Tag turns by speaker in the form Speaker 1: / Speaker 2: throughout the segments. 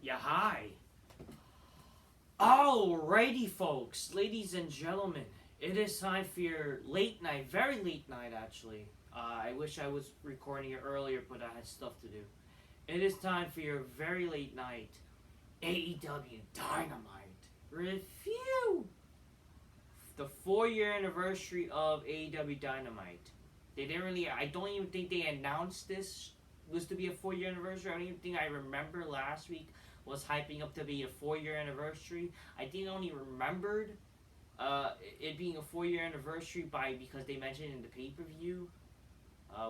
Speaker 1: Yeah, hi. Alrighty, folks, ladies and gentlemen, it is time for your late night, very late night actually. I wish I was recording it earlier, but I had stuff to do. It is time for your very late night AEW Dynamite review. The 4-year anniversary of AEW Dynamite. They didn't really, I don't even think they announced this was to be a 4-year anniversary. I don't even think I remember last week was hyping up to be a 4-year anniversary. I think I only remembered it being a 4-year anniversary because they mentioned it in the pay-per-view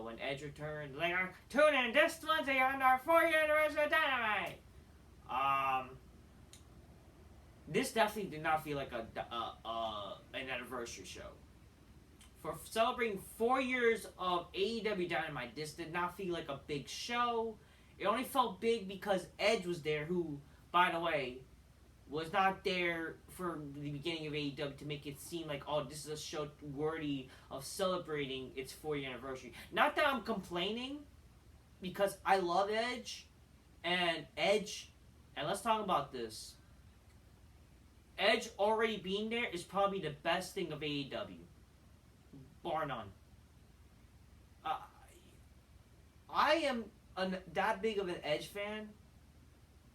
Speaker 1: when Edge returned. Like, tune in this Wednesday on our 4-year anniversary of Dynamite. This definitely did not feel like an anniversary show. For celebrating 4 years of AEW Dynamite, this did not feel like a big show. It only felt big because Edge was there, who, by the way, was not there for the beginning of AEW to make it seem like, oh, this is a show worthy of celebrating its 4-year anniversary. Not that I'm complaining, because I love Edge, and let's talk about this. Edge already being there is probably the best thing of AEW. Bar none. I am that big of an Edge fan,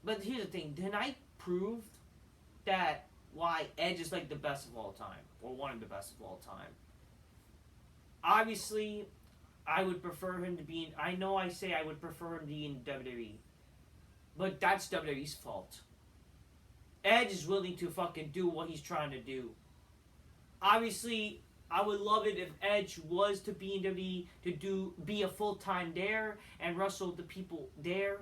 Speaker 1: but here's the thing: tonight proved that why Edge is like the best of all time, or one of the best of all time. Obviously, I would prefer him to be in. I know I say I would prefer him to be in WWE, but that's WWE's fault. Edge is willing to fucking do what he's trying to do. Obviously, I would love it if Edge was to be in WWE, to be a full-time there and wrestle the people there.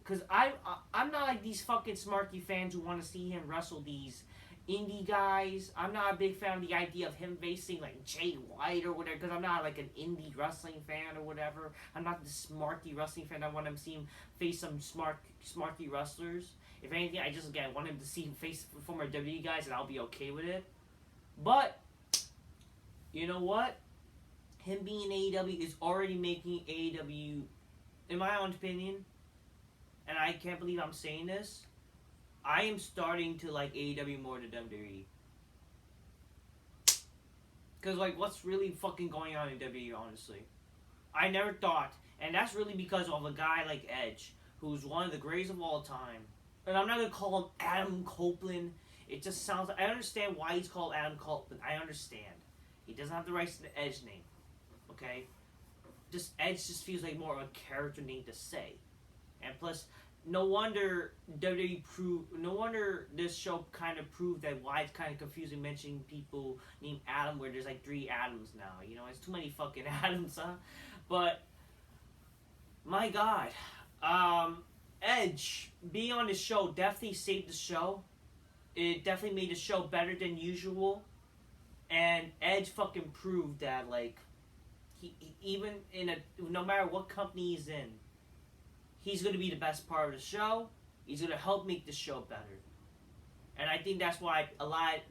Speaker 1: Because I'm not like these fucking smarky fans who want to see him wrestle these indie guys. I'm not a big fan of the idea of him facing like Jay White or whatever, because I'm not like an indie wrestling fan or whatever. I'm not the smarky wrestling fan. I want him to see him face some smarky wrestlers. If anything, I want him to see him face former WWE guys, and I'll be okay with it. But you know what? Him being AEW is already making AEW, in my own opinion, and I can't believe I'm saying this, I am starting to like AEW more than WWE. Because, like, what's really fucking going on in WWE, honestly? I never thought, and that's really because of a guy like Edge, who's one of the greatest of all time. And I'm not going to call him Adam Copeland. It just sounds, I understand why he's called Adam Copeland. I understand. He doesn't have the rights to the Edge name. Okay? Edge just feels like more of a character name to say. And plus, no wonder this show kind of proved that why it's kind of confusing mentioning people named Adam where there's like 3 Adams now. You know, it's too many fucking Adams, huh? But, my God. Edge being on the show definitely saved the show. It definitely made the show better than usual. And Edge fucking proved that, like, he even no matter what company he's in, he's going to be the best part of the show. He's going to help make the show better. And I think that's why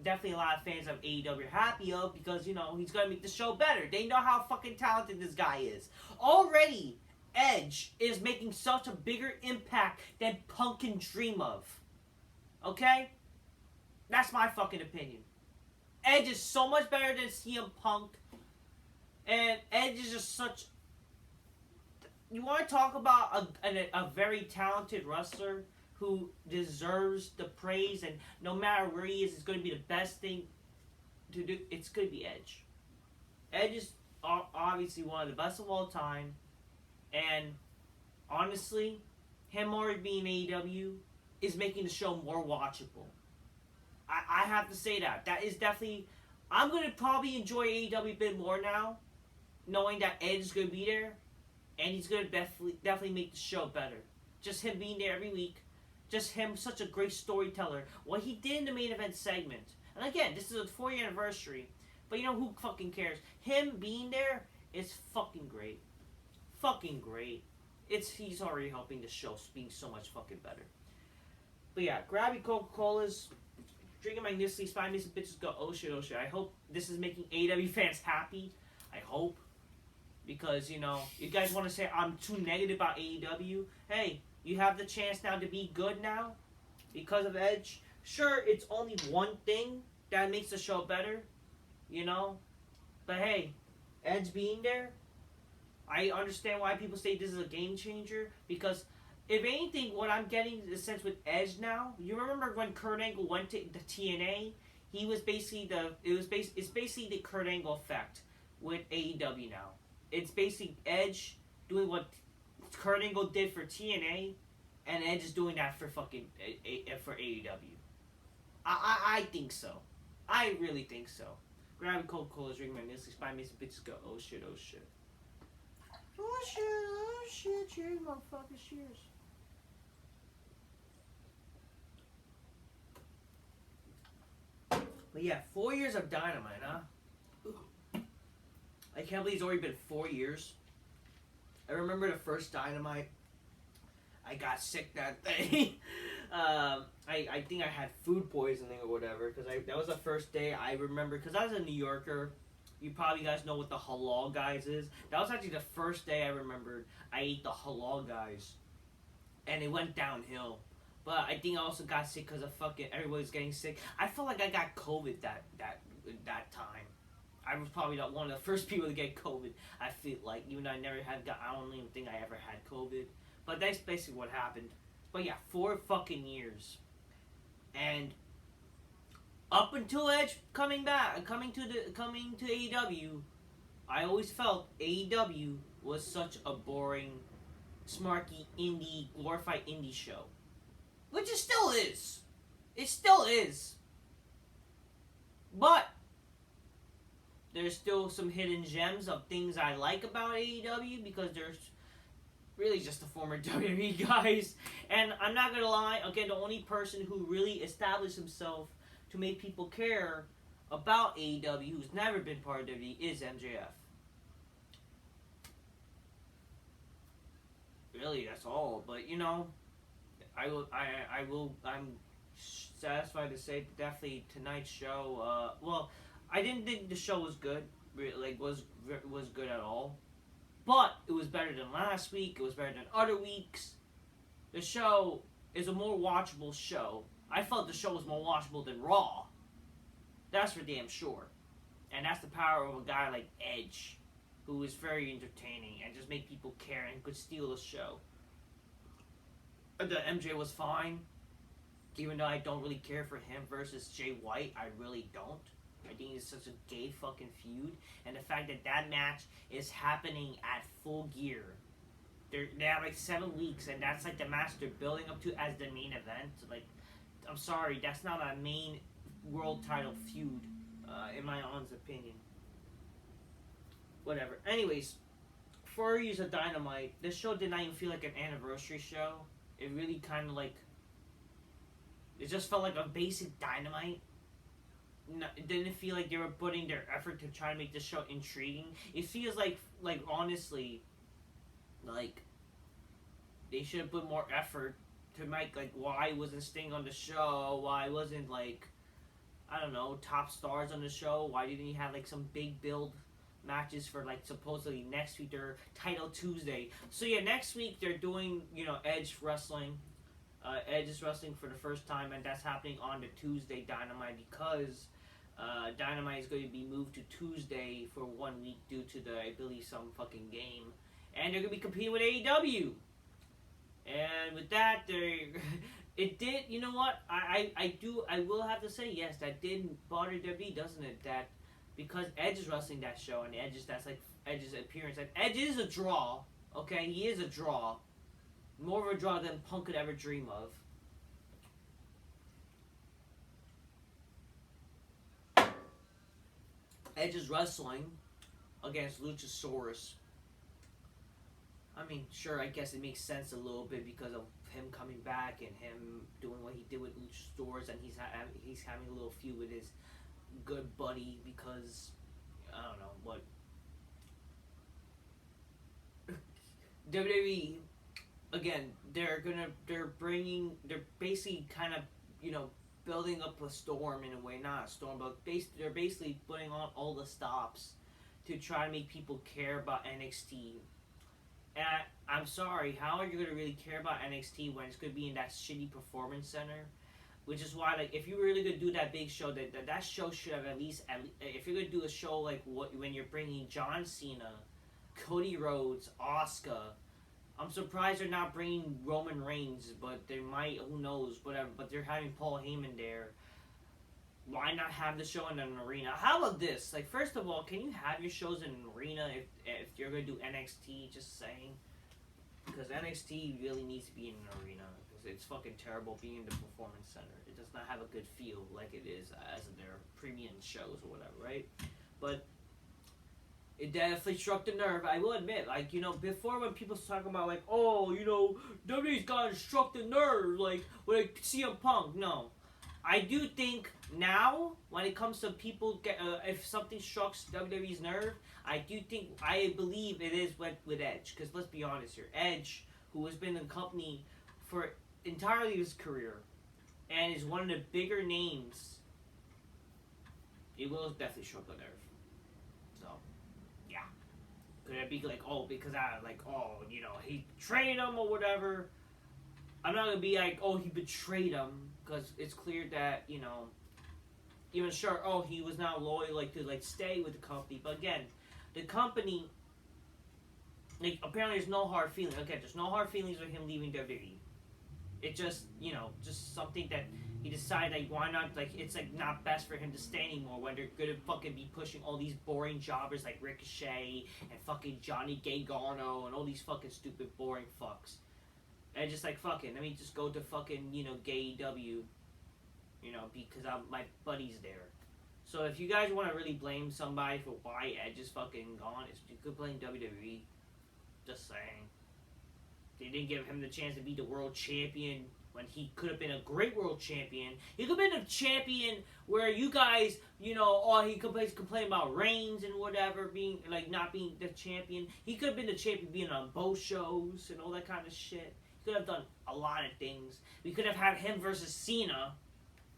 Speaker 1: definitely a lot of fans of AEW are happy of, because, you know, he's going to make the show better. They know how fucking talented this guy is. Already, Edge is making such a bigger impact than Punk can dream of. Okay? That's my fucking opinion. Edge is so much better than CM Punk. And Edge is just such... You want to talk about a very talented wrestler who deserves the praise, and no matter where he is, it's going to be the best thing to do. It's going to be Edge. Edge is obviously one of the best of all time. And honestly, him already being AEW is making the show more watchable. I have to say that. That is definitely... I'm going to probably enjoy AEW a bit more now, knowing that Edge is going to be there, and he's going to definitely make the show better. Just him being there every week. Just him, such a great storyteller. What he did in the main event segment. And again, this is a 4-year anniversary, but you know, who fucking cares? Him being there is fucking great. Fucking great. He's already helping the show being so much fucking better. But yeah, grab your Coca-Colas, drink them magnificently, spy me some bitches, go oh shit, oh shit. I hope this is making AEW fans happy. I hope. because you guys want to say I'm too negative about AEW. Hey, you have the chance now to be good now because of Edge. Sure, it's only one thing that makes the show better, but hey, Edge being there, I understand why people say this is a game changer, because if anything, what I'm getting the sense with Edge now, you remember when Kurt Angle went to the TNA, he was basically it's basically the Kurt Angle effect with AEW now. It's basically Edge doing what Kurt Angle did for TNA, and Edge is doing that for fucking for AEW. I think so. I really think so. Grab a Coca-Cola, drink my Nestle, spy me some bitches, go, oh shit, oh shit. Oh shit, oh shit, cheers, motherfuckers, cheers. But yeah, 4 years of Dynamite, huh? I can't believe it's already been 4 years. I remember the first Dynamite. I got sick that day. I think I had food poisoning or whatever, because that was the first day I remember, because I was a New Yorker. You probably guys know what the halal guys is. That was actually the first day I remembered I ate the halal guys, and it went downhill. But I think I also got sick because of fucking everybody's getting sick. I felt like I got COVID that time. I was probably not one of the first people to get COVID. I feel like, even though I never had, I don't even think I ever had COVID. But that's basically what happened. But yeah, 4 fucking years, and up until Edge coming to AEW, I always felt AEW was such a boring, smarky indie, glorified indie show. Which it still is. It still is. But there's still some hidden gems of things I like about AEW, because there's really just the former WWE guys. And I'm not going to lie, again, the only person who really established himself to make people care about AEW, who's never been part of WWE, is MJF. Really, that's all. But I'm satisfied to say that definitely tonight's show. I didn't think the show was good. Was good at all. But it was better than last week. It was better than other weeks. The show is a more watchable show. I felt the show was more watchable than Raw. That's for damn sure. And that's the power of a guy like Edge, who is very entertaining and just make people care and could steal the show. The MJ was fine, even though I don't really care for him versus Jay White. I really don't. I think it's such a gay fucking feud, and the fact that match is happening at Full Gear. They have like 7 weeks, and that's like the match they're building up to as the main event. Like, I'm sorry, that's not a main world title feud, in my honest opinion. Whatever. Anyways, 4 years of Dynamite, this show did not even feel like an anniversary show. It really kind of like, it just felt like a basic Dynamite. No, it didn't feel like they were putting their effort to try to make this show intriguing. It feels like honestly, like, they should have put more effort to make, like, why wasn't Sting on the show, why wasn't, like, I don't know, top stars on the show, why didn't he have, like, some big build matches for, like, supposedly next week, their Title Tuesday. So yeah, next week they're doing, Edge wrestling. Edge is wrestling for the first time, and that's happening on the Tuesday Dynamite, because Dynamite is going to be moved to Tuesday for 1 week due to I believe, some fucking game. And they're going to be competing with AEW. And with that, it did, you know what? I will have to say, yes, that did bother WWE, doesn't it? That because Edge is wrestling that show, and that's like Edge's appearance. And Edge is a draw, okay? He is a draw. More of a draw than Punk could ever dream of. Edge is wrestling against Luchasaurus. I mean, sure, I guess it makes sense a little bit because of him coming back and him doing what he did with Luchasaurus, and he's having a little feud with his good buddy because, I don't know, what. WWE, again, they're basically kind of, building up a storm in a way. Not a storm, but they're basically putting on all the stops to try to make people care about NXT. And I'm sorry, how are you going to really care about NXT when it's going to be in that shitty performance center? Which is why, like, if you're really going to do that big show, that show should have at least, if you're going to do a show like when you're bringing John Cena, Cody Rhodes, Asuka, I'm surprised they're not bringing Roman Reigns, but they might, who knows, whatever, but they're having Paul Heyman there. Why not have the show in an arena? How about this? Like, first of all, can you have your shows in an arena if you're going to do NXT, just saying? Because NXT really needs to be in an arena. It's fucking terrible being in the performance center. It does not have a good feel like it is as in their premium shows or whatever, right? But it definitely struck the nerve. I will admit, like, you know, before when people talk about like, oh, you know, WWE's got struck the nerve, like CM Punk. No, I do think now when it comes to people if something strikes WWE's nerve, I believe it is with Edge. Because let's be honest here, Edge, who has been in the company for entirely his career, and is one of the bigger names, it will definitely struck a nerve. So, yeah. Could it be like, oh, because you know, he betrayed him or whatever? I'm not gonna be like, oh, he betrayed him, because it's clear that, you know, even sure, oh, he was not loyal, like, to, like, stay with the company. But again, the company, like, apparently there's no hard feelings. Okay, there's no hard feelings with him leaving WWE. It just, you know, just something that he decided, like, why not, like, it's, like, not best for him to stay anymore when they're gonna fucking be pushing all these boring jobbers like Ricochet and fucking Johnny Gargano and all these fucking stupid boring fucks. And just, like, fucking, let me just go to fucking, you know, GAEW, you know, because my buddy's there. So if you guys want to really blame somebody for why Edge is fucking gone, you could blame WWE. Just saying. They didn't give him the chance to be the world champion when he could have been a great world champion. He could have been a champion where you guys, you know, oh, he could complain about Reigns and whatever, being, like, not being the champion. He could have been the champion being on both shows and all that kind of shit. He could have done a lot of things. We could have had him versus Cena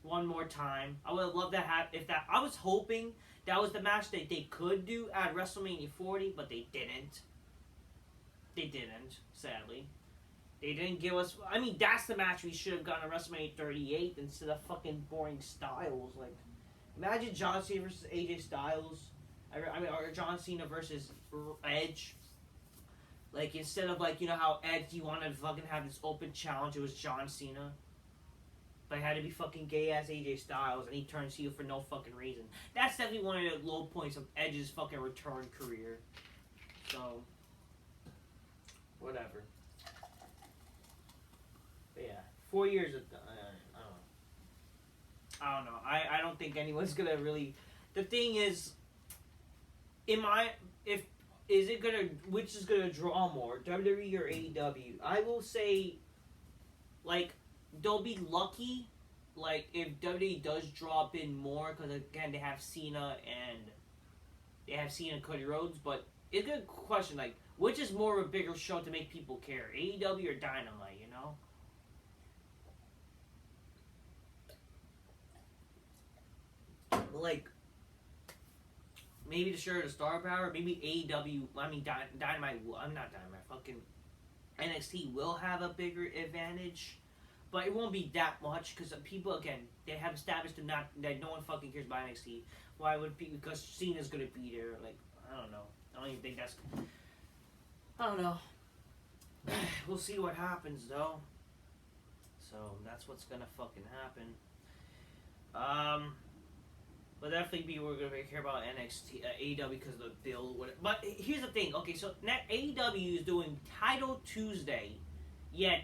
Speaker 1: one more time. I would have loved to have, I was hoping that was the match that they could do at WrestleMania 40, but they didn't. They didn't, sadly. They didn't give us... I mean, that's the match we should have gotten at WrestleMania 38 instead of fucking boring Styles. Like, imagine John Cena versus AJ Styles. Or John Cena versus Edge. Like, instead of, like, you know how Edge, he wanted to fucking have this open challenge, it was John Cena. But it had to be fucking gay-ass AJ Styles, and he turns heel for no fucking reason. That's definitely one of the low points of Edge's fucking return career. So... whatever. But yeah, 4 years of I don't know. I don't think anyone's gonna really. The thing is, which is gonna draw more, WWE or AEW? I will say, like, they'll be lucky, like, if WWE does drop in more, because again they have Cena and Cody Rhodes, but it's a good question, like, which is more of a bigger show to make people care, AEW or Dynamite, you know? Like, maybe to share the star power, maybe AEW, Dynamite, I'm not Dynamite, fucking NXT will have a bigger advantage, but it won't be that much, because people, again, they have established that no one fucking cares about NXT. Why would people, because Cena's gonna be there, like, I don't know. I don't even think that's... I don't know. We'll see what happens, though. So, that's what's gonna fucking happen. But definitely people are gonna care about NXT, AEW because of the bill. But here's the thing. Okay, so AEW is doing Title Tuesday, yet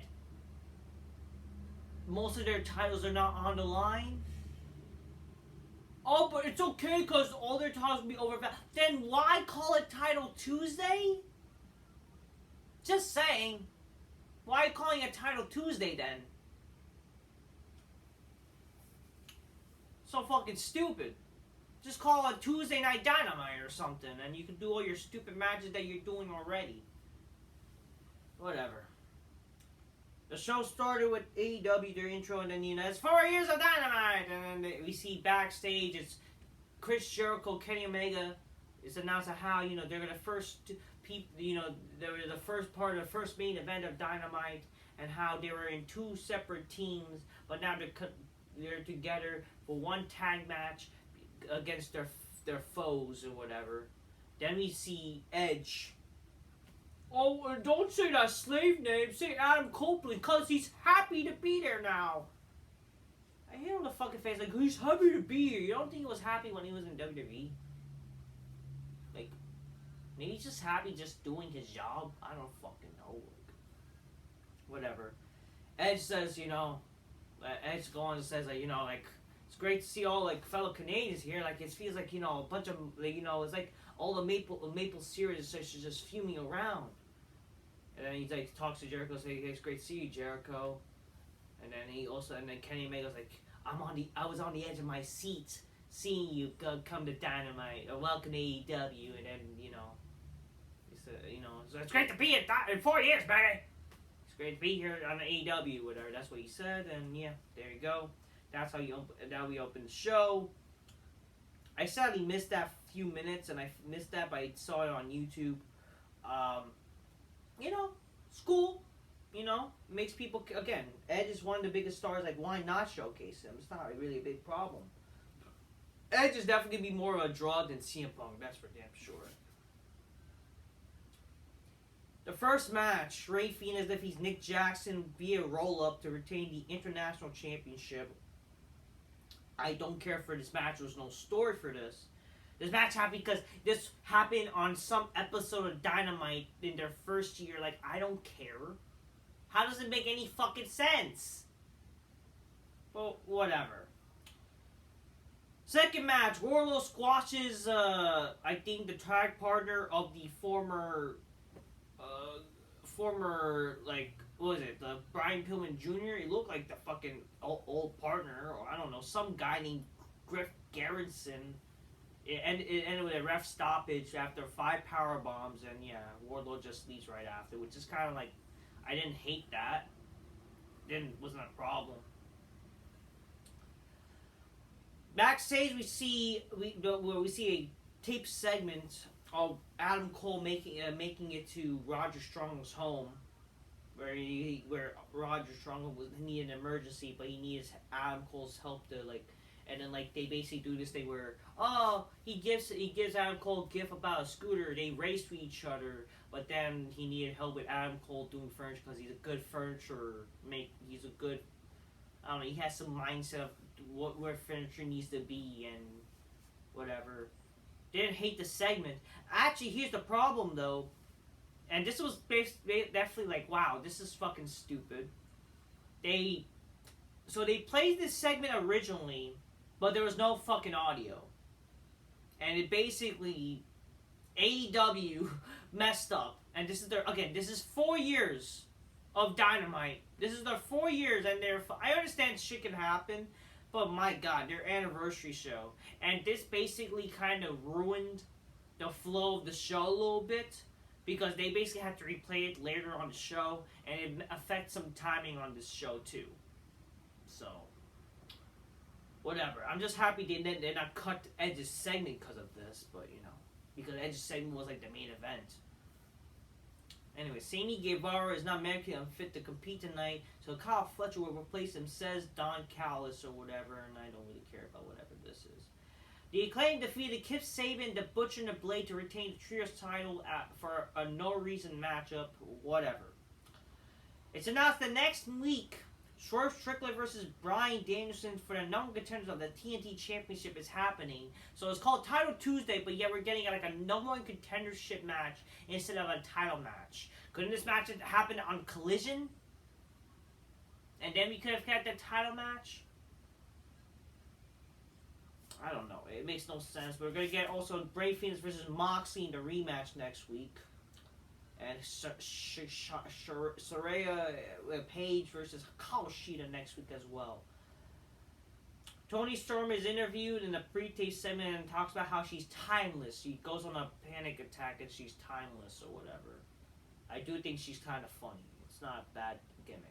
Speaker 1: most of their titles are not on the line. Oh, but it's okay because all their titles will be over. Then why call it Title Tuesday? Just saying. Why calling it Title Tuesday then? So fucking stupid. Just call it Tuesday Night Dynamite or something, and you can do all your stupid matches that you're doing already. Whatever. The show started with AEW, their intro, and then, you know, it's 4 years of Dynamite, and then we see backstage, it's Chris Jericho, Kenny Omega, It's announced how they're the first people. They were the first part of the first main event of Dynamite, and how they were in two separate teams, but now they're together for one tag match against their foes or whatever. Then we see Edge. Oh, don't say that slave name. Say Adam Copeland, cause he's happy to be there now. I hate on the fucking face like he's happy to be here. You don't think he was happy when he was in WWE? Like, maybe he's just happy just doing his job. I don't fucking know. Like, whatever. Edge says, Edge goes and says like, it's great to see all like fellow Canadians here. Like it feels like a bunch of it's like all the maple syrup is just fuming around. And then he like talks to Jericho, say, "Hey, it's great to see you, Jericho." And then Kenny Omega's like, I was on the edge of my seat seeing you come to Dynamite or welcome to AEW, and then he said, so it's great to be in 4 years, baby. It's great to be here on the AEW, whatever. That's what he said, and yeah, there you go. That's how we open the show. I sadly missed that few minutes, and I missed that, but I saw it on YouTube. School. Makes people, again, Edge is one of the biggest stars, like, why not showcase him? It's not really a big problem. Edge is definitely going to be more of a draw than CM Punk, that's for damn sure. The first match, Ray Phoenix defeats Nick Jackson via roll-up to retain the International Championship. I don't care for this match, there's no story for this. This match happened because this happened on some episode of Dynamite in their first year, like, I don't care. How does it make any fucking sense? Well, whatever. Second match, Wardlow squashes, I think, the tag partner of the former, like, what was it, the Brian Pillman Jr.? He looked like the fucking old partner, or I don't know, some guy named Griff Garrison. It ended with a ref stoppage after 5 power bombs, and yeah, Wardlow just leaves right after, which is kind of like, I didn't hate that. Wasn't a problem. Backstage, we see a tape segment of Adam Cole making it to Roger Strong's home, where Roger Strong needed an emergency, but he needs Adam Cole's help to like. And then like they basically do this thing where he gives Adam Cole a gift about a scooter. They race to each other, but then he needed help with Adam Cole doing furniture because he's a good furniture he's a good, I don't know, he has some mindset of where furniture needs to be and whatever. Didn't hate the segment. Actually, here's the problem though, and this was definitely like, wow, this is fucking stupid. They played this segment originally, but there was no fucking audio. And it basically, AEW messed up. And this is 4 years of Dynamite. This is their 4 years, and I understand shit can happen, but my god, their anniversary show. And this basically kind of ruined the flow of the show a little bit, because they basically had to replay it later on the show, and it affects some timing on this show too. So, whatever. I'm just happy they did not cut Edge's segment because of this, but because Edge's segment was like the main event. Anyway, Sammy Guevara is not medically unfit to compete tonight, so Kyle Fletcher will replace him, says Don Callis or whatever, and I don't really care about whatever this is. The Acclaimed defeated Kip Sabian, the Butcher, and the Blade to retain the Trios title for a no-reason matchup, whatever. It's announced the next week, Swerve Strickland versus Bryan Danielson for the number contenders of the TNT Championship is happening. So it's called Title Tuesday, but yet we're getting like a number one contendership match instead of a title match. Couldn't this match have happened on Collision? And then we could have had the title match? I don't know. It makes no sense. We're going to get also Bray Phoenix versus Moxley in the rematch next week. And Saraya Page versus Kawashita next week as well. Toni Storm is interviewed in a pre-tape segment and talks about how she's timeless. She goes on a panic attack and she's timeless or whatever. I do think she's kind of funny. It's not a bad gimmick.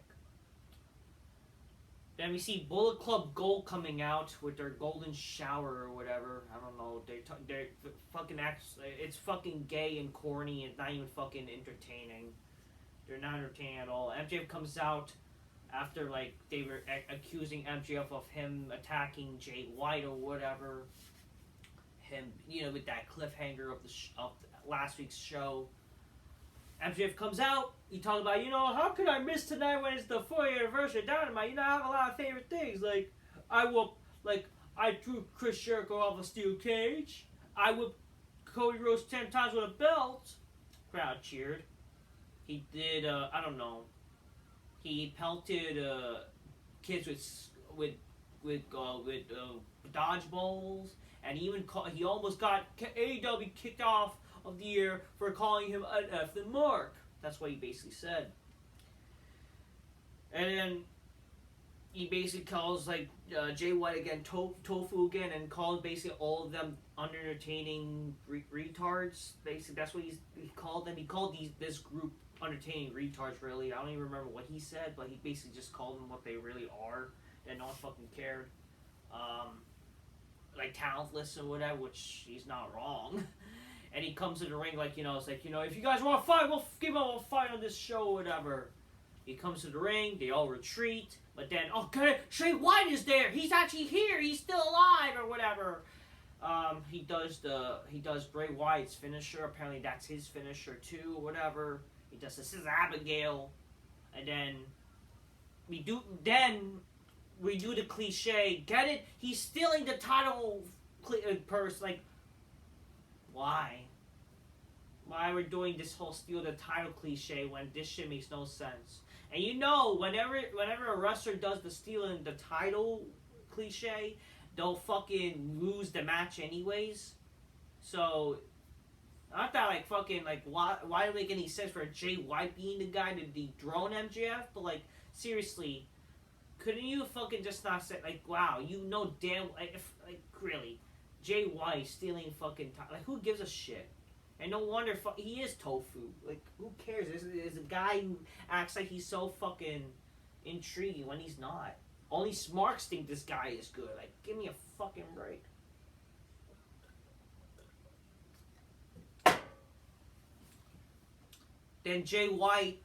Speaker 1: Then we see Bullet Club Gold coming out with their golden shower or whatever. I don't know. They're fucking it's fucking gay and corny and not even fucking entertaining. They're not entertaining at all. MJF comes out after like they were accusing MJF of him attacking Jay White or whatever. Him, with that cliffhanger of of last week's show. MJF comes out, he talks about, how could I miss tonight when it's the 4th anniversary of Dynamite? I have a lot of favorite things, I threw Chris Jericho off a steel cage, I whipped Cody Rhodes 10 times with a belt. Crowd cheered. He did, he pelted kids with dodgeballs, and he almost got AEW kicked off of the year for calling him an effing mark. That's what he basically said. And then he basically calls Jay White again tofu again, and calls basically all of them unentertaining retards. Basically, that's what he called them. He called this group entertaining retards. Really, I don't even remember what he said, but he basically just called them what they really are. And no one fucking cared. Talentless or whatever, which he's not wrong. And he comes to the ring if you guys want to fight, we'll give them a fight on this show or whatever. He comes to the ring, they all retreat, but then, okay, Jay White is there, he's actually here, he's still alive or whatever. He does Bray Wyatt's finisher, apparently that's his finisher too, or whatever. He does this is Abigail, and then we do the cliche, get it? He's stealing the title purse, why? Why we're doing this whole steal the title cliche when this shit makes no sense? And whenever a wrestler does the stealing the title cliche, they'll fucking lose the match anyways. So, not that why do it make any sense for Jay White being the guy to dethrone MJF? But seriously, couldn't you fucking just not say wow, damn really? Jay White stealing fucking who gives a shit? And no wonder he is tofu. Who cares? There's a guy who acts like he's so fucking intriguing when he's not. Only smarks think this guy is good. Give me a fucking break. Then Jay White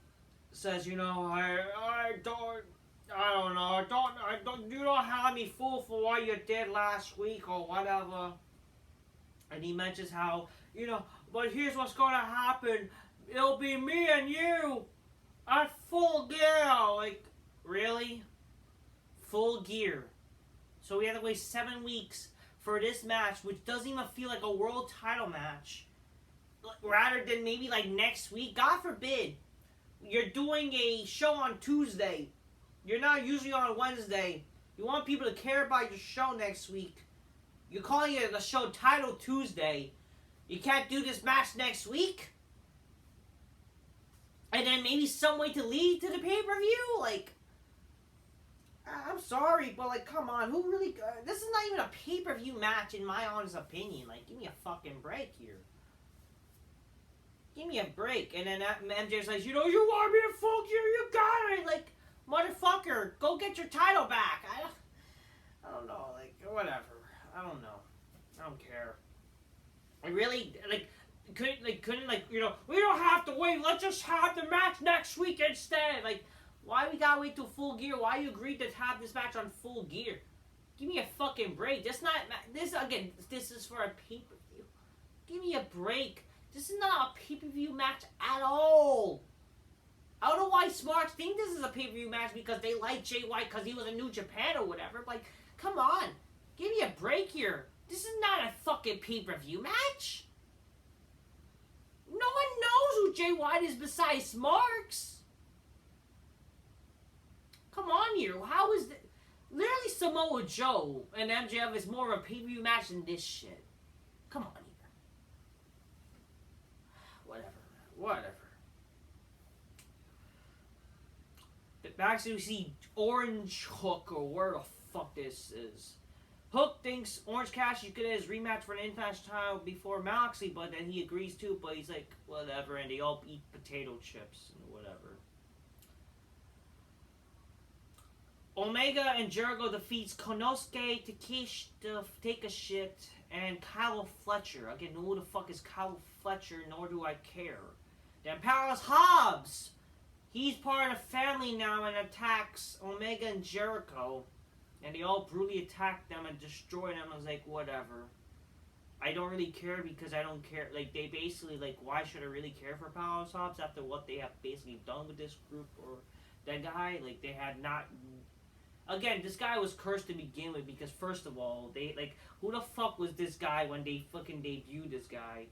Speaker 1: says, I don't know, you don't have me fooled for what you did last week or whatever. And he mentions how, but here's what's going to happen. It'll be me and you at Full Gear. Really? Full Gear. So we have to wait 7 weeks for this match, which doesn't even feel like a world title match. Rather than maybe next week. God forbid. You're doing a show on Tuesday. You're not usually on Wednesday. You want people to care about your show next week. You're calling it the show Title Tuesday. You can't do this match next week? And then maybe some way to lead to the pay-per-view? I'm sorry, but come on. Who really... this is not even a pay-per-view match in my honest opinion. Give me a fucking break here. Give me a break. And then MJ's like, you want me to Full Gear? You got it. Motherfucker, go get your title back. I don't know, whatever. I don't know. I don't care. I really, couldn't, we don't have to wait. Let's just have the match next week instead. Why we gotta wait till Full Gear? Why you agreed to have this match on Full Gear? Give me a fucking break. This is for a pay-per-view. Give me a break. This is not a pay-per-view match at all. I don't know why Smarks think this is a pay-per-view match because they like Jay White because he was in New Japan or whatever. Come on. Give me a break here. This is not a fucking pay-per-view match. No one knows who Jay White is besides Smarks. Come on here. How is this? Literally Samoa Joe and MJF is more of a pay-per-view match than this shit. Come on here. Whatever. Actually, we see Orange Hook, or where the fuck this is. Hook thinks Orange Cassidy could get his rematch for an international title before Moxley, but then he agrees to, but he's like, whatever, and they all eat potato chips and whatever. Omega and Jericho defeats Konosuke, Takeshi to take a shit, and Kyle Fletcher. Again, who the fuck is Kyle Fletcher, nor do I care. Then Powerhouse Hobbs! He's part of the family now and attacks Omega and Jericho. And they all brutally attack them and destroy them. I was like, whatever. I don't really care because I don't care. Like, they basically, like, why should I really care for Powerhouse Hobbs after what they have basically done with this group or that guy? Like, they had not. Again, this guy was cursed to begin with because, first of all, they, like, who the fuck was this guy when they fucking debuted this guy?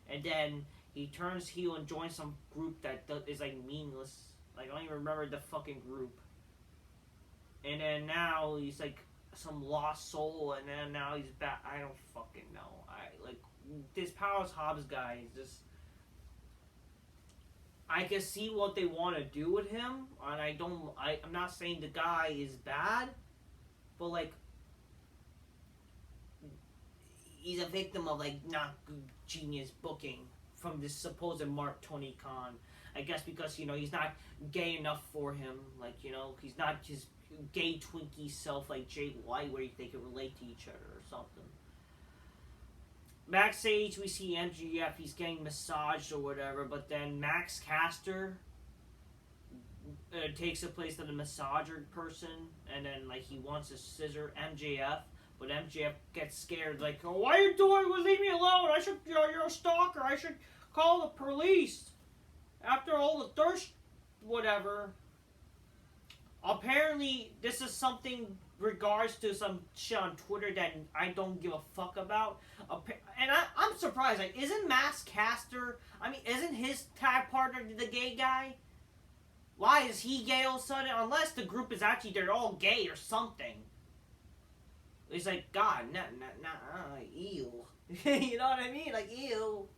Speaker 1: And then he turns heel and joins some group that is, like, meaningless. Like, I don't even remember the fucking group. And then now he's, like, some lost soul, and then now he's back. I don't fucking know. This Powerhouse Hobbs guy is just. I can see what they want to do with him, and I'm not saying the guy is bad, but like, he's a victim of like not good genius booking from this supposed Mark Tony Khan. I guess because he's not gay enough for him. Like he's not his gay Twinkie self like Jay White, where they can relate to each other or something. Backstage, we see MJF. He's getting massaged or whatever, but then Max Caster takes the place of the massager person, and then like he wants to scissor MJF, but MJF gets scared. Like, oh, why are you doing? Well, leave me alone. You're a stalker. I should call the police. After all the thirst, whatever. Apparently, this is something regards to some shit on Twitter that I don't give a fuck about. And I'm surprised. Like, isn't Max Caster? I mean, isn't his tag partner the gay guy? Why is he gay all of a sudden? Unless the group is actually they're all gay or something. It's like God, ew. You know what I mean? Like ew.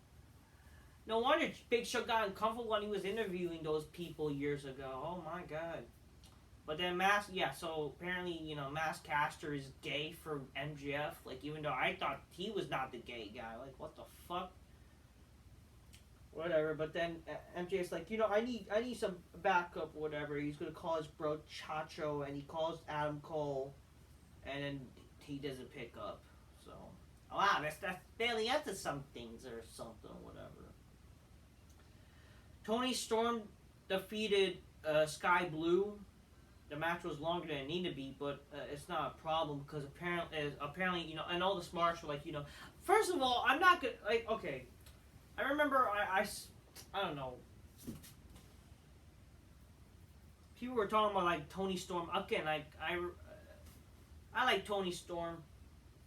Speaker 1: No wonder Big Show got uncomfortable when he was interviewing those people years ago. Oh my God. But then so apparently, Max Caster is gay for MJF. Like, even though I thought he was not the gay guy. Like, what the fuck? Whatever. But then MJF's like, I need some backup or whatever. He's going to call his bro Chacho, and he calls Adam Cole, and then he doesn't pick up. So, wow, that's barely into some things or something, whatever. Tony Storm defeated Sky Blue. The match was longer than it needed to be, but it's not a problem because apparently, and all the smarts were like, first of all, I'm not good. Like, okay, I remember I don't know. People were talking about like Tony Storm. Again, like I like Tony Storm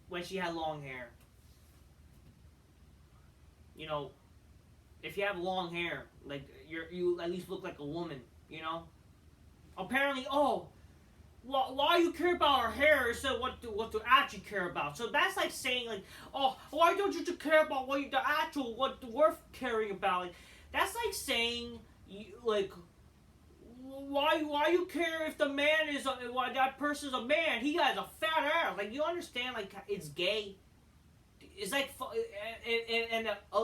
Speaker 1: when she had long hair. If you have long hair, like you at least look like a woman. Apparently, why you care about her hair instead of what to actually care about? So that's like saying like, oh, why don't you care about what worth caring about? Like, that's like saying why you care if the man is why that person's a man? He has a fat ass. Like, you understand? Like, it's gay. It's like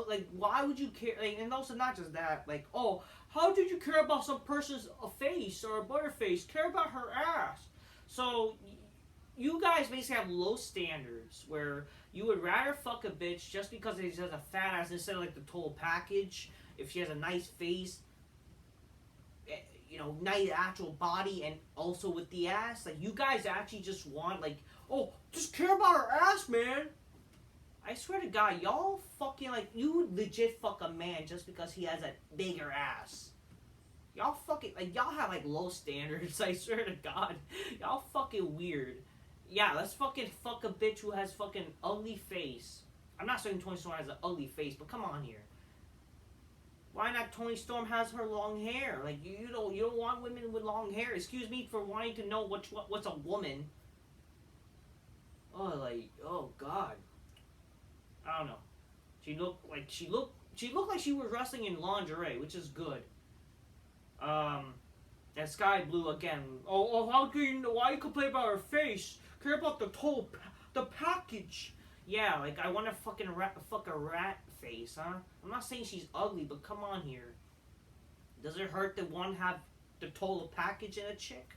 Speaker 1: like, why would you care? Like, and also not just that. Like, oh, how did you care about some person's face or a butterface? Care about her ass. So you guys basically have low standards where you would rather fuck a bitch just because she has a fat ass instead of like the total package. If she has a nice face, nice actual body, and also with the ass. Like, you guys actually just want like, oh, just care about her ass, man. I swear to God, y'all fucking, like, you would legit fuck a man just because he has a bigger ass. Y'all fucking, like, y'all have, like, low standards, I swear to God. Y'all fucking weird. Yeah, let's fucking fuck a bitch who has fucking ugly face. I'm not saying Tony Storm has an ugly face, but come on here. Why not Tony Storm has her long hair? Like, you don't want women with long hair. Excuse me for wanting to know what's a woman. Oh, God. I don't know. She looked like she was wrestling in lingerie, which is good. And Sky Blue again. Oh, how can you know? Why you complain about her face? Care about the package. Yeah, like, I want to fuck a rat face, huh? I'm not saying she's ugly, but come on here. Does it hurt that one have the total package in a chick?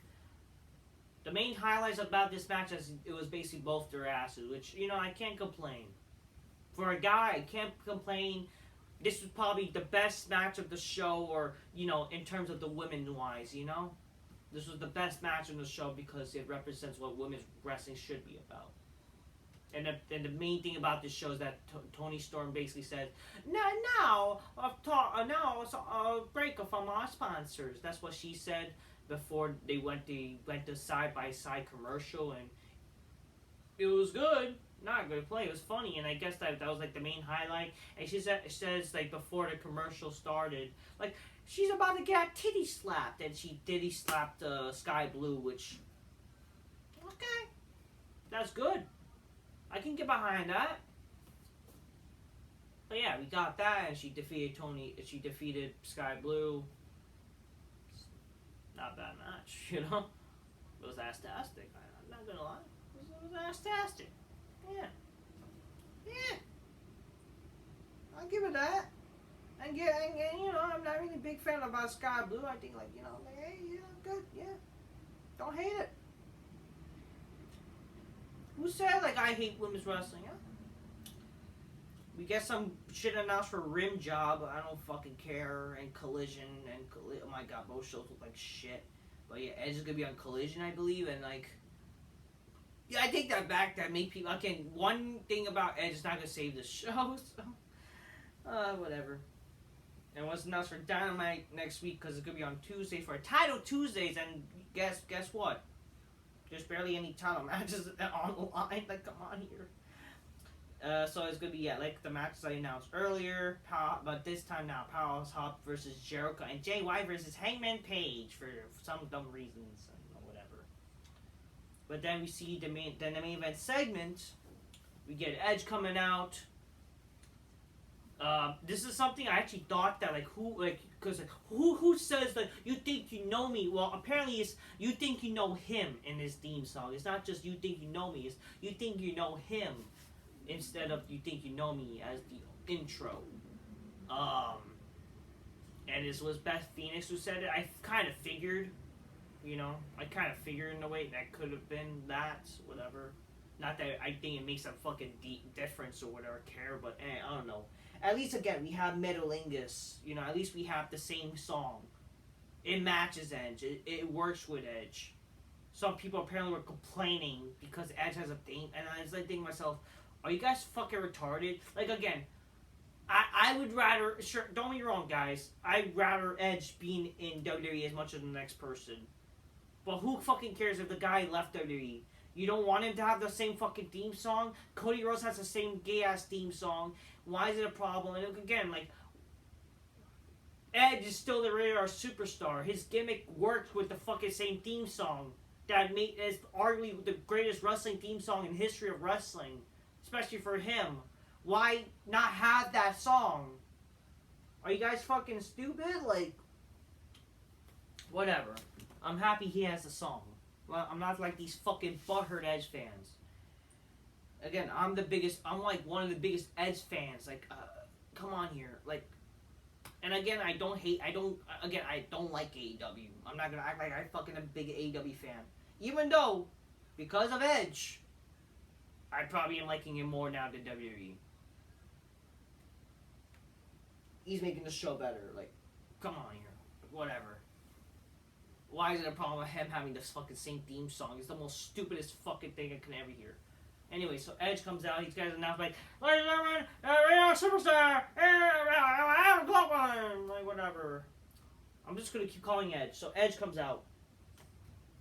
Speaker 1: The main highlights about this match is it was basically both their asses, which, you know, I can't complain. For a guy, I can't complain. This was probably the best match of the show, or, you know, in terms of the women-wise, you know? This was the best match on the show because it represents what women's wrestling should be about. And the main thing about this show is that Toni Storm basically said, now break from our sponsors. That's what she said before they went to side-by-side commercial, and it was good. Not a good play. It was funny, and I guess that was like the main highlight. And she says like before the commercial started, like she's about to get titty slapped, and she titty slapped Sky Blue, which okay, that's good. I can get behind that. But yeah, we got that, and she defeated Sky Blue. Not a bad match, you know. It was fantastic. I'm not gonna lie. It was fantastic. Yeah. I'll give it that. And you know, I'm not really a big fan about Sky Blue. I think, like, you know, like, hey, yeah, good, yeah. Don't hate it. Who said, like, I hate women's wrestling? Yeah. We get some shit announced for Rim Job. I don't fucking care. And Collision oh my god, both shows look like shit. But yeah, Edge is gonna be on Collision, I believe, and like. Yeah, I take that back. That make people again. One thing about Edge is not gonna save the show, so whatever. And what's announced for Dynamite next week because it's gonna be on Tuesday for Untitled Tuesdays, and guess what? There's barely any title matches on the line. Like, come on here. So it's gonna be like the matches I announced earlier, but this time now Powerhouse Hobbs versus Jericho and Jay White versus Hangman Page for some dumb reasons. But then we see the main event segment. We get Edge coming out. This is something I actually thought that who says that you think you know me? Well, apparently it's you think you know him in this theme song. It's not just you think you know me. It's you think you know him instead of you think you know me as the intro. And this was Beth Phoenix who said it. I kind of figured. You know, I kind of figured in a way that could have been that, whatever. Not that I think it makes a fucking difference or whatever, care, but I don't know. At least, again, we have Metalingus. You know, at least we have the same song. It matches Edge. It works with Edge. Some people apparently were complaining because Edge has a theme, and I was like thinking to myself, are you guys fucking retarded? Like, again, I would rather, sure, don't get me wrong, guys, I'd rather Edge being in WWE as much as the next person. But who fucking cares if the guy left WWE? You don't want him to have the same fucking theme song? Cody Rhodes has the same gay-ass theme song. Why is it a problem? And again, like, Edge is still the radar superstar. His gimmick works with the fucking same theme song that is arguably the greatest wrestling theme song in history of wrestling. Especially for him. Why not have that song? Are you guys fucking stupid? Like, whatever. I'm happy he has the song. Well, I'm not like these fucking butthurt Edge fans. Again, I'm like one of the biggest Edge fans. Like, come on here. Like, and again, I don't like AEW. I'm not gonna act like I fucking am a big AEW fan. Even though, because of Edge, I probably am liking him more now than WWE. He's making the show better. Like, come on here. Whatever. Why is it a problem with him having this fucking same theme song? It's the most stupidest fucking thing I can ever hear. Anyway, so Edge comes out. These guys announce like, ladies and gentlemen, superstar, Adam Copeland, like whatever. I'm just gonna keep calling Edge. So Edge comes out.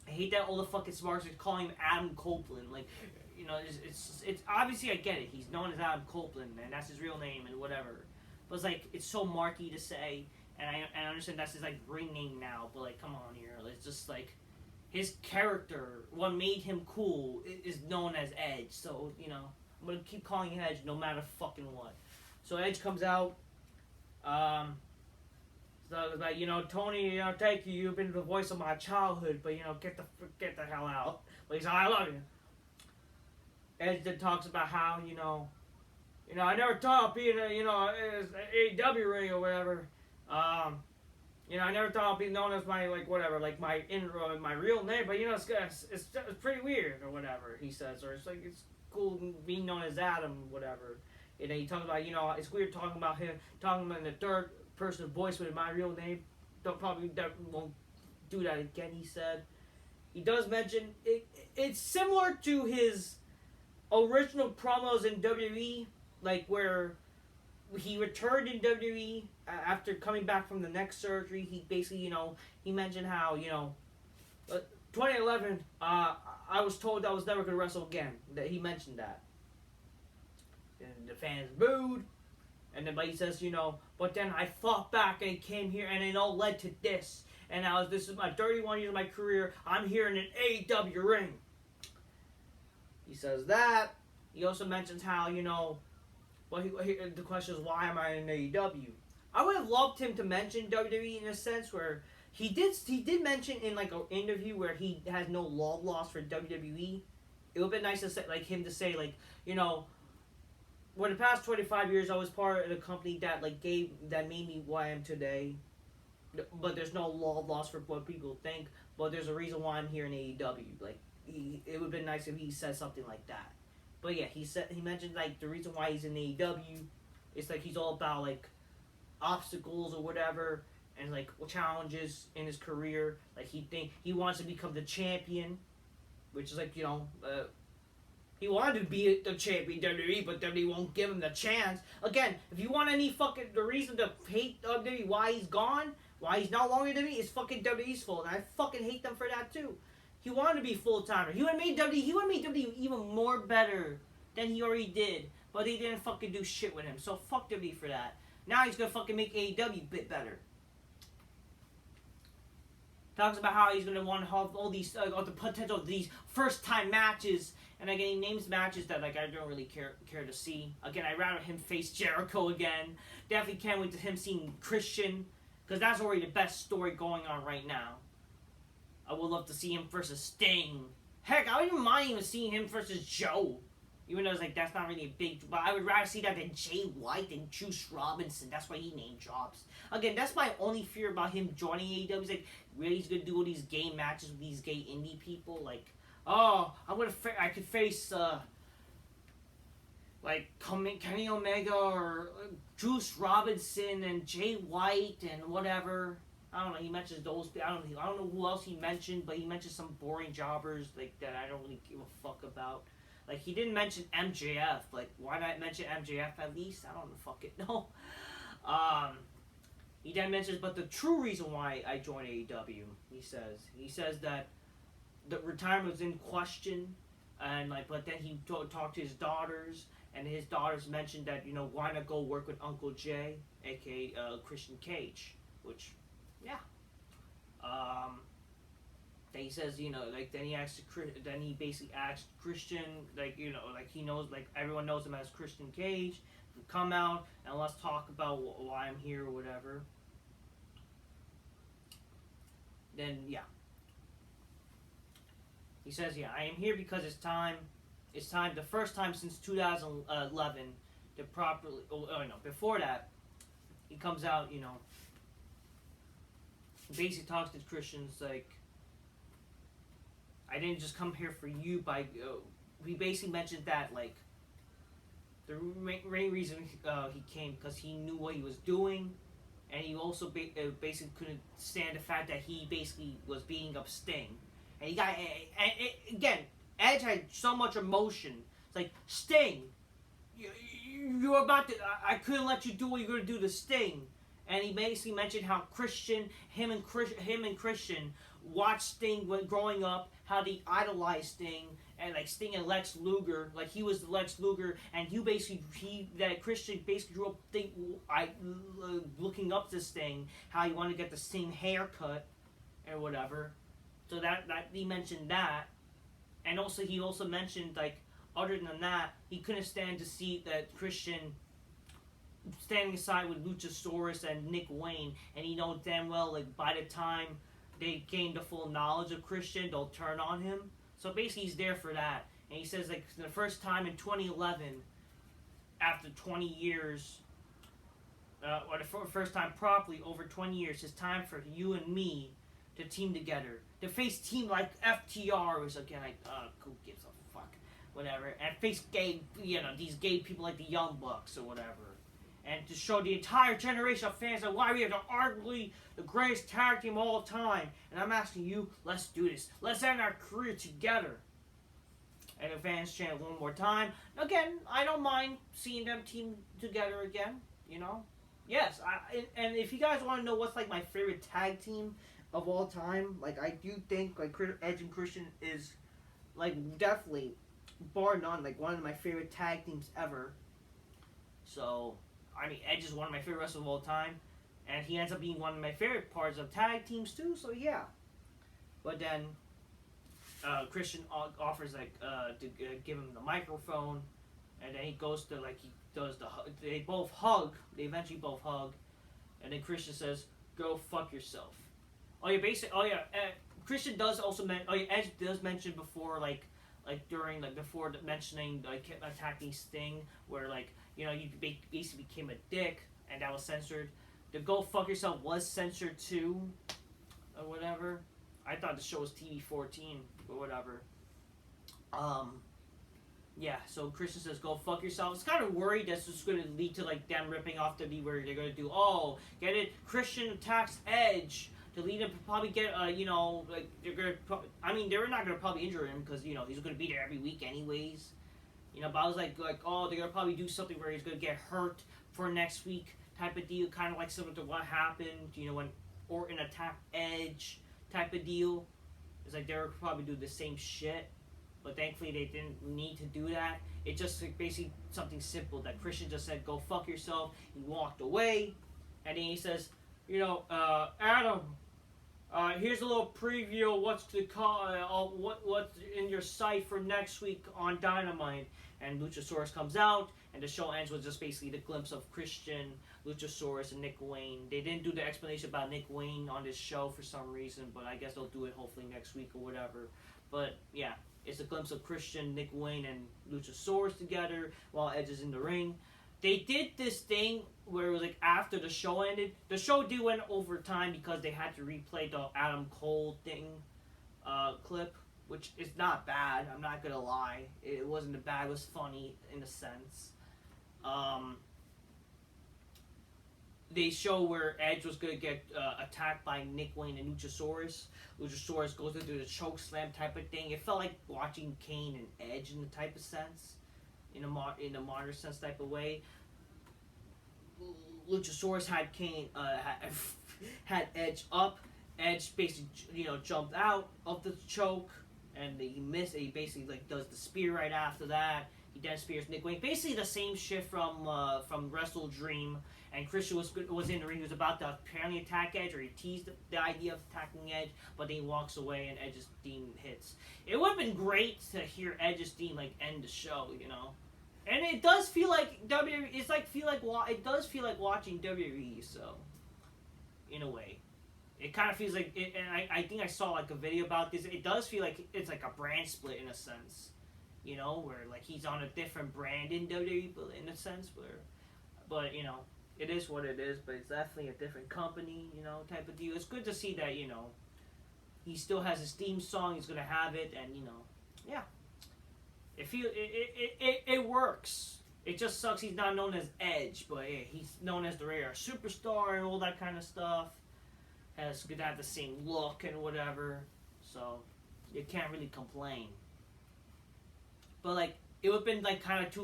Speaker 1: I hate that all the fucking smarts are calling him Adam Copeland. Like, you know, it's obviously I get it. He's known as Adam Copeland, and that's his real name and whatever. But it's like it's so marky to say. And I understand that's his, like, ring name now, but, like, come on here. It's just, like, his character, what made him cool, is known as Edge. So, you know, I'm going to keep calling him Edge no matter fucking what. So Edge comes out. So it's like, you know, Tony, you know, thank you. You've been the voice of my childhood, but, you know, get the hell out. But he's like, I love you. Edge then talks about how, you know, I never thought of being a, you know, AEW ring or whatever. You know, I never thought I'd be known as my, like, whatever, like, my real name, but, you know, it's pretty weird, or whatever, he says, or it's, like, it's cool being known as Adam, whatever. And then he talks about, you know, it's weird talking about in the third person voice with my real name. Probably won't do that again, he said. He does mention, it's similar to his original promos in WWE, like, where he returned in WWE after coming back from the neck surgery. He basically, you know, he mentioned how, you know, 2011, I was told I was never going to wrestle again. That he mentioned that. And the fans booed. And then, but he says, you know, but then I fought back and came here and it all led to this. And this is my 31 years of my career. I'm here in an AEW ring. He says that. He also mentions how, you know, well, the question is, why am I in AEW? I would have loved him to mention WWE in a sense where he did mention in like an interview where he has no love lost for WWE. It would have been nice to say, like, him to say, like, you know, for the past 25 years I was part of the company that that made me who I am today. But there's no love lost for what people think. But there's a reason why I'm here in AEW. Like, it would have been nice if he said something like that. But yeah, he mentioned like the reason why he's in AEW. It's like he's all about like obstacles or whatever, and like challenges in his career. Like he wants to become the champion, which is like, you know, he wanted to be the champion WWE, but WWE won't give him the chance. Again, if you want any the reason to hate WWE, why he's gone, why he's no longer WWE, it's fucking WWE's fault, and I fucking hate them for that too. He wanted to be full-timer. He would have made WWE even more better than he already did. But he didn't fucking do shit with him. So fuck WWE for that. Now he's going to fucking make AEW a bit better. Talks about how he's going to want to have all these, the potential of these first-time matches. And again, he names matches that like I don't really care to see. Again, I'd rather him face Jericho again. Definitely can't wait to him seeing Christian. Because that's already the best story going on right now. I would love to see him versus Sting. Heck, I wouldn't mind even seeing him versus Joe. Even though it's like, that's not really a big... But I would rather see that than Jay White and Juice Robinson. That's why he named drops. Again, that's my only fear about him joining AEW. He's like, really he's going to do all these gay matches with these gay indie people? Like, oh, I could face, like, Kenny Omega or Juice Robinson and Jay White and whatever. I don't know, he mentions those, I don't know who else he mentioned, but he mentioned some boring jobbers, like, that I don't really give a fuck about. Like, he didn't mention MJF, like, why not mention MJF at least? I don't fucking know. He then mentions, but the true reason why I joined AEW, he says that the retirement was in question, and, like, but then he talked to his daughters, and his daughters mentioned that, you know, why not go work with Uncle Jay, aka Christian Cage, which... Yeah. Then he says, you know, like, then he basically asked Christian, like, you know, like, he knows, like, everyone knows him as Christian Cage, come out, and let's talk about why I'm here or whatever. Then, yeah. He says, yeah, I am here because it's time, the first time since 2011, to properly, before that, he comes out, you know, basically talks to Christians like, I didn't just come here for you. We basically mentioned that like the main reason he came because he knew what he was doing, and he also basically couldn't stand the fact that he basically was beating up Sting, and he got again. Edge had so much emotion. It's like, Sting, you're about to. I couldn't let you do what you're gonna do to Sting. And he basically mentioned how him and Christian watched Sting when growing up, how they idolized Sting, and like Sting and Lex Luger, like he was the Lex Luger, and that Christian basically grew up looking up to Sting, how he wanted to get the same haircut, or whatever. So that he mentioned that, and also he also mentioned like other than that, he couldn't stand to see that Christian standing aside with Luchasaurus and Nick Wayne, and he knows damn well, like, by the time they gain the full knowledge of Christian, they'll turn on him. So basically, he's there for that. And he says, like, the first time in 2011, after 20 years, or the first time properly over 20 years, it's time for you and me to team together. To face team like FTR, was again like, who gives a fuck, whatever, and face gay, these gay people like the Young Bucks or whatever, and to show the entire generation of fans that why we are arguably the greatest tag team of all time. And I'm asking you, let's do this. Let's end our career together. And the fans chant one more time. Again, I don't mind seeing them team together again. Yes. And if you guys want to know what's like my favorite tag team of all time, like I do think like Edge and Christian is like definitely bar none like one of my favorite tag teams ever. So I mean, Edge is one of my favorite wrestlers of all time, and he ends up being one of my favorite parts of tag teams too. So yeah, but then Christian offers like to give him the microphone, and then he goes to like he does the they both hug. They eventually both hug, and then Christian says, "Go fuck yourself." Christian does also Edge does mention before like during like before mentioning like attacking Sting, where like you basically became a dick, and that was censored. The "Go fuck yourself" was censored too, or whatever. I thought the show was TV-14, but whatever. Yeah, so Christian says, "Go fuck yourself." I was kind of worried that's just going to lead to like them ripping off the where they're going to do, get it? Christian attacks Edge to lead him to probably get, like they're going to. They're not going to probably injure him because he's going to be there every week anyways. But I was like, they're going to probably do something where he's going to get hurt for next week type of deal, kind of like similar to what happened, when Orton attacked Edge type of deal. It's like they're probably do the same shit. But thankfully, they didn't need to do that. It just like, basically something simple that Christian just said, "Go fuck yourself." He walked away, and then he says, "Adam, here's a little preview of what's to call, what's in your sight for next week on Dynamite." And Luchasaurus comes out, and the show ends with just basically the glimpse of Christian, Luchasaurus, and Nick Wayne. They didn't do the explanation about Nick Wayne on this show for some reason, but I guess they'll do it hopefully next week or whatever. But yeah. It's a glimpse of Christian, Nick Wayne, and Luchasaurus together while Edge is in the ring. They did this thing where it was like after the show ended. The show did went over time because they had to replay the Adam Cole thing clip, which is not bad. I'm not gonna lie. It wasn't bad. It was funny in a sense. They show where Edge was going to get attacked by Nick Wayne and Luchasaurus. Luchasaurus goes into the choke slam type of thing. It felt like watching Kane and Edge in the type of sense, in a modern sense type of way. Luchasaurus had Kane had Edge up. Edge basically jumped out of the choke, and he missed. He basically like does the spear right after that. He then spears Nick Wayne. Basically the same shit from Wrestle Dream. And Christian was in the ring. He was about to apparently attack Edge, or he teased the idea of attacking Edge, but then he walks away and Edge's theme hits. It would have been great to hear Edge's theme like end the show, And it does feel like WWE. It does feel like watching WWE. So, in a way, it kind of feels like it. And I think I saw like a video about this. It does feel like it's like a brand split in a sense, where like he's on a different brand in WWE, but in a sense, but it is what it is, but it's definitely a different company, type of deal. It's good to see that, he still has his theme song, he's going to have it, and, yeah. It works. It just sucks he's not known as Edge, but yeah, he's known as the rare superstar and all that kind of stuff. Has good to have the same look and whatever, so you can't really complain. But, like, it would have been, like, kind of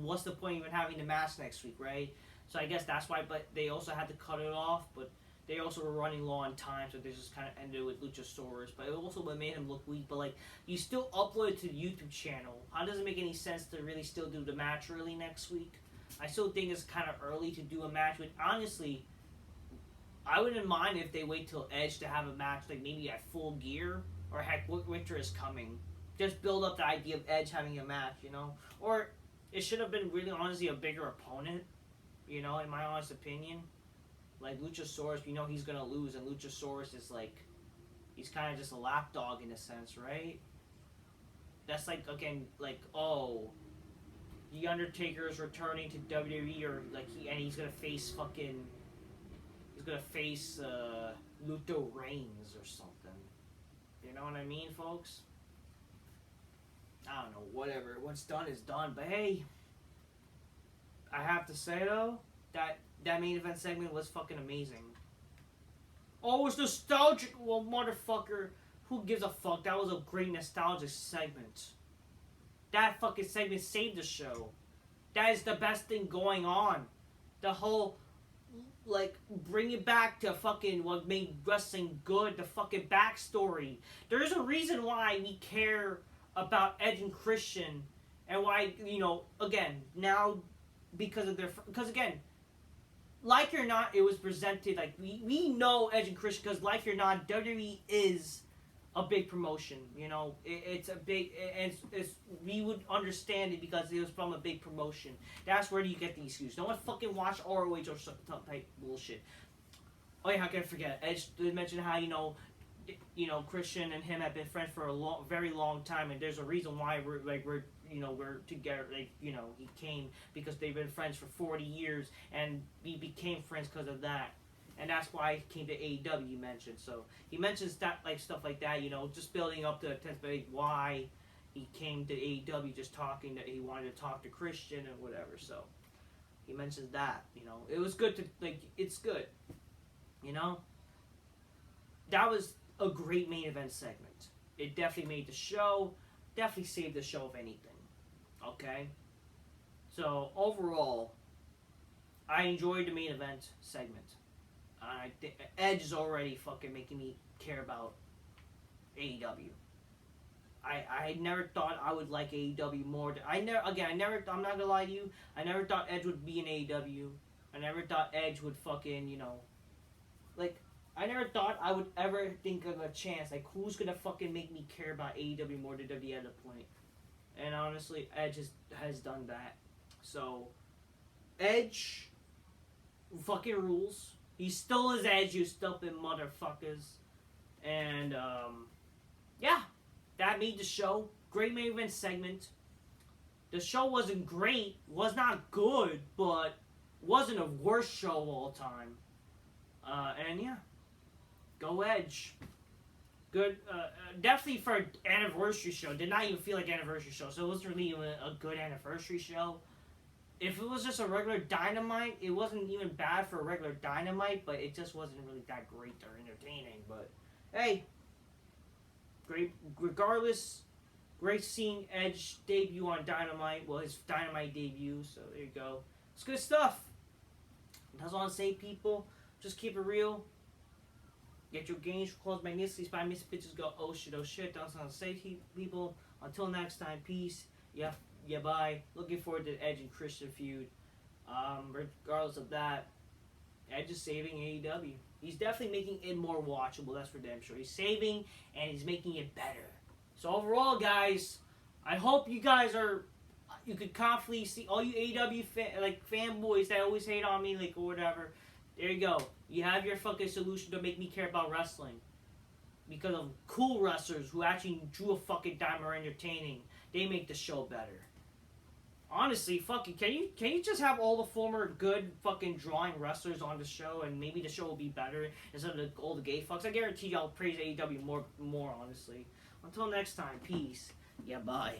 Speaker 1: what's the point of even having the match next week, right? So I guess that's why, but they also had to cut it off, but they also were running low on time, so they just kind of ended with Luchasaurus, but it also made him look weak, but like, you still upload it to the YouTube channel. How does it make any sense to really still do the match early next week? I still think it's kind of early to do a match, but honestly, I wouldn't mind if they wait till Edge to have a match, like maybe at Full Gear, or heck, Winter is Coming. Just build up the idea of Edge having a match, Or it should have been really honestly a bigger opponent. In my honest opinion, like Luchasaurus, he's gonna lose, and Luchasaurus is like, he's kind of just a lapdog in a sense, right? That's like again, like The Undertaker is returning to WWE, or like he's gonna face Luther Reigns or something. You know what I mean, folks? I don't know, whatever. What's done is done. But hey, I have to say though, that main event segment was fucking amazing. Oh, it's nostalgic. Well, motherfucker, who gives a fuck? That was a great nostalgic segment. That fucking segment saved the show. That is the best thing going on. The whole, like, bring it back to fucking what made wrestling good. The fucking backstory. There's a reason why we care about Edge and Christian, and why, again, now, because again, like or not, it was presented, like, we know Edge and Christian, because like or not, WWE is a big promotion, it's a big, it's we would understand it because it was from a big promotion. That's where you get the excuse. No one fucking watch ROH or some type bullshit. Oh yeah, how can I forget? Edge did mention how, Christian and him have been friends for a very long time, and there's a reason why we're together. He came because they've been friends for 40 years, and we became friends because of that, and that's why he came to AEW. He mentioned, so he mentions that, like, stuff like that, just building up to why he came to AEW, just talking that he wanted to talk to Christian and whatever. So he mentions that, it was good to, like, it's good, that was a great main event segment. It definitely made the show, definitely saved the show, if anything. Okay? So, overall, I enjoyed the main event segment. I think Edge is already fucking making me care about AEW. I never thought I would like AEW more. I'm not gonna lie to you, I never thought Edge would be in AEW. I never thought Edge would fucking, I never thought I would ever think of a chance. Like, who's gonna fucking make me care about AEW more than WWE at a point? And honestly, Edge has done that. So, Edge fucking rules. He still is Edge, you stupid motherfuckers. And, yeah. That made the show. Great main event segment. The show wasn't great. Was not good, but wasn't a worst show of all time. And, yeah. Go Edge. Good, definitely for an anniversary show. Did not even feel like an anniversary show, so it wasn't really a good anniversary show. If it was just a regular Dynamite, it wasn't even bad for a regular Dynamite, but it just wasn't really that great or entertaining. But, hey, great, regardless, great seeing Edge debut on Dynamite. Well, his Dynamite debut, so there you go. It's good stuff. That's all I want to say, people. Just keep it real. Get your games closed by Nisleys, by Miss Bitches go, oh shit. That's all I'll say, people. Until next time, peace. Yeah, bye. Looking forward to the Edge and Christian feud. Regardless of that, Edge is saving AEW. He's definitely making it more watchable, that's for damn sure. He's saving, and he's making it better. So overall, guys, I hope you guys you could confidently see, all you AEW fanboys that always hate on me, like, or whatever. There you go. You have your fucking solution to make me care about wrestling. Because of cool wrestlers who actually drew a fucking dime or entertaining. They make the show better. Honestly, fucking, can you just have all the former good fucking drawing wrestlers on the show, and maybe the show will be better instead of all the gay fucks? I guarantee y'all praise AEW more, honestly. Until next time, peace. Yeah, bye.